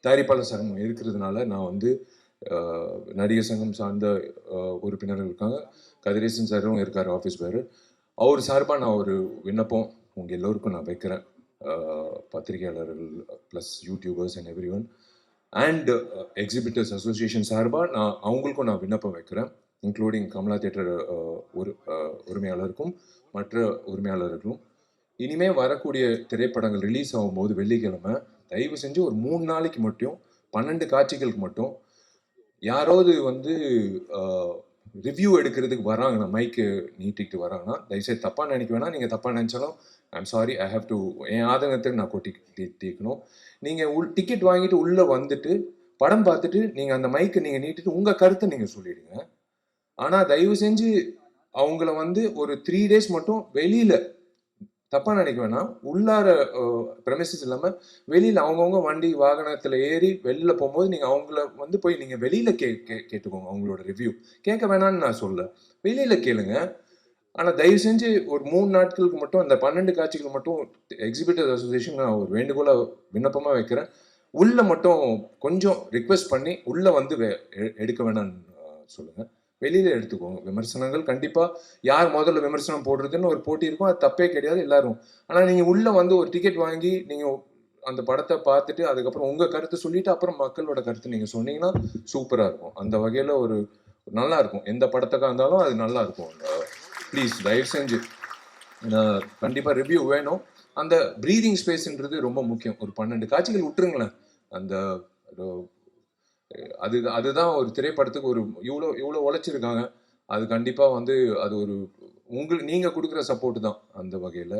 தயாரிப்பாளர் சங்கம் இருக்கிறதுனால நான் வந்து நடிகர் சங்கம் சார்ந்த உறுப்பினர்கள் இருக்காங்க. கதிரேசன் சாரும் இருக்கார் ஆஃபீஸ் பேர். அவர் சார்பாக நான் ஒரு விண்ணப்பம் உங்கள் எல்லோருக்கும் நான் வைக்கிறேன். பத்திரிகையாளர்கள் plus YouTubers and every one and exhibitors association சார்பாக நான் அவங்களுக்கும் நான் விண்ணப்பம் வைக்கிறேன். இன்க்ளூடிங் கமலா தியேட்டர் உரிமையாளருக்கும் மற்ற உரிமையாளர்களும் இனிமேல் வரக்கூடிய திரைப்படங்கள் ரிலீஸ் ஆகும்போது வெள்ளிக்கிழமை தயவு செஞ்சு ஒரு 3 நாளைக்கு மட்டும் 12 காட்சிகளுக்கு மட்டும் யாராவது வந்து ரிவ்யூ எடுக்கிறதுக்கு வராங்கன்னா, மைக்கு நீட்டிக்கிட்டு வராங்கன்னா, தயவுசெய்து தப்பாக நினைக்க வேணாம். நீங்கள் தப்பாக நினச்சாலும் I'm sorry, I have to என் ஆதங்கத்தை நான் தீர்க்கணும். நீங்கள் டிக்கெட் வாங்கிட்டு உள்ளே வந்துட்டு படம் பார்த்துட்டு நீங்கள் அந்த மைக்கை நீங்கள் நீட்டிட்டு உங்கள் கருத்தை நீங்கள் சொல்லிடுங்க. ஆனால் தயவு செஞ்சு அவங்கள வந்து ஒரு 3 days மட்டும் வெளியில் தப்பா நினைக்க வேணாம். உள்ளார பிரமிசஸ் இல்லாம வெளியில அவங்கவுங்க வண்டி வாகனத்துல ஏறி வெளியில போகும்போது நீங்க அவங்கள வந்து போய் நீங்க வெளியில கேட்டுக்கோங்க. அவங்களோட ரிவ்யூ கேட்க வேணாம்னு நான் சொல்ல, வெளியில கேளுங்க. ஆனா தயவு செஞ்சு ஒரு 3 நாட்களுக்கு மட்டும் அந்த 12 காட்சிகள் மட்டும் எக்ஸிபிட்டர்ஸ் அசோசியேஷன் நான் ஒரு வேண்டுகோளா விண்ணப்பமா வைக்கிறேன். உள்ள மட்டும் கொஞ்சம் ரிக்வெஸ்ட் பண்ணி உள்ள வந்து எடுக்க வேணாம்னு சொல்லுங்க. வெளியில எடுத்துக்கோங்க. விமர்சனங்கள் கண்டிப்பா யார் முதல்ல விமர்சனம் போடுறதுன்னு ஒரு போட்டி இருக்கும். அது தப்பே கிடையாது எல்லாரும். ஆனா நீங்க உள்ள வந்து ஒரு டிக்கெட் வாங்கி நீங்க அந்த படத்தை பார்த்துட்டு அதுக்கப்புறம் உங்க கருத்தை சொல்லிட்டு அப்புறம் மக்களோட கருத்தை நீங்க சொன்னீங்கன்னா சூப்பரா இருக்கும். அந்த வகையில ஒரு நல்லா இருக்கும். எந்த படத்துக்கா இருந்தாலும் அது நல்லா இருக்கும். ப்ளீஸ் தயவு செஞ்சு கண்டிப்பா ரிவ்யூ வேணும். அந்த பிரீதிங் ஸ்பேஸ்ன்றது ரொம்ப முக்கியம். ஒரு 12 காட்சிகள் விட்டுருங்களேன். அந்த அதுதான் ஒரு திரைப்படத்துக்கு ஒரு இவ்வளோ உழைச்சிருக்காங்க. அது கண்டிப்பாக வந்து அது ஒரு நீங்க கொடுக்குற சப்போர்ட் தான் அந்த வகையில்.